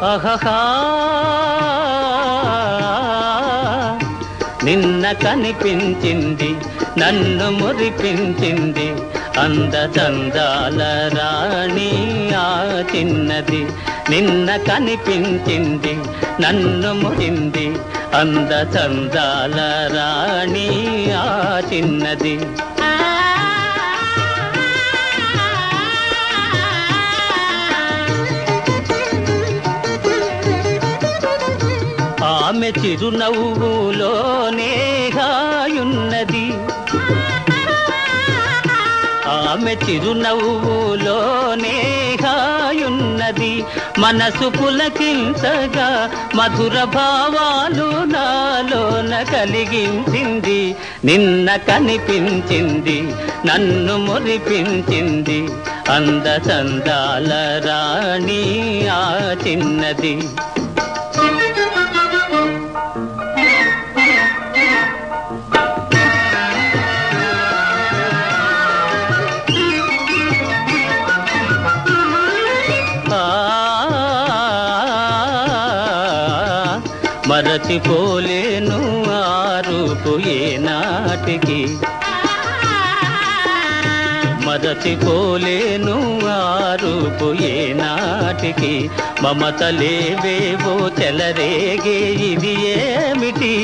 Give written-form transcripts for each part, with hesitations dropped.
అహహా నిన్న కనిపించింది నన్ను మురిపించింది అందచందాల రాణి ఆ చిన్నది. నిన్న కనిపించింది నన్ను మురింది అందచందాల రాణి ఆ చిన్నది. ఆమె చిరునవ్వులోనే హాయున్నది, ఆమె చిరునవ్వులోనే హాయున్నది. మనసు పులకించగా మధుర భావాలు నాలోన కలిగించింది. నిన్న కనిపించింది నన్ను మురిపించింది అందచందాల రాణి ఆ చిన్నది. మరచిపోలేను ఆ రూపు ఏనాటికి, మరచిపోలేను ఆ రూపు ఏనాటికి. మమతలేవేవో చెలరేగే ఇది ఏమిటి,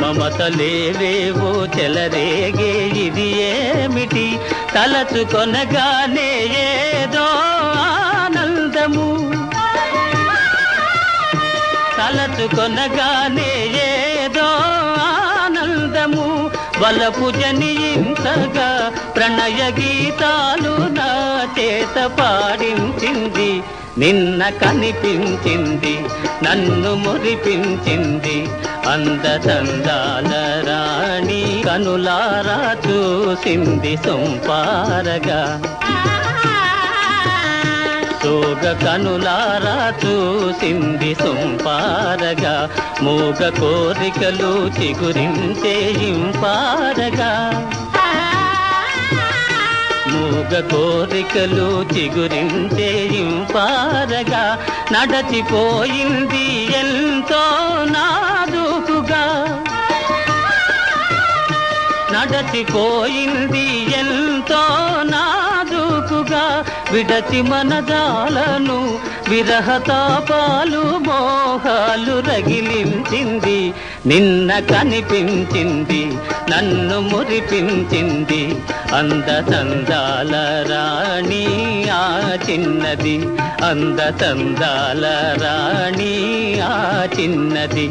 మమతలేవేవో చెలరేగే ఇది ఏమిటి. తలచుకొనగానే ఏదో ఆనందము, తలచుకొనగానే ఏదో ఆనందము. వలపు జనించగా ప్రణయ గీతాలు నా చేత పాడించింది. నిన్న కనిపించింది నన్ను మురిపించింది అందచందాల రాణి. కనులారా చూసింది సొంపారగా, సోగ కనులారా చూసింది సొంపారగా. మూగ కోరికలు చిగురించే ఇంపారగా, మూగ కోరికలు చిగురించే ఇంపారగా. నడచిపోయింది ఎంతో నాజూకుగా, నడచిపోయింది ఎంతో నాజూకుగా. విడచి మనజాలను విరహతాపాలు మోహాలు రగిలించింది. నిన్న కనిపించింది నన్ను మురిపించింది అందచందాల రాణి ఆ చిన్నది, అందచందాల రాణి ఆ చిన్నది.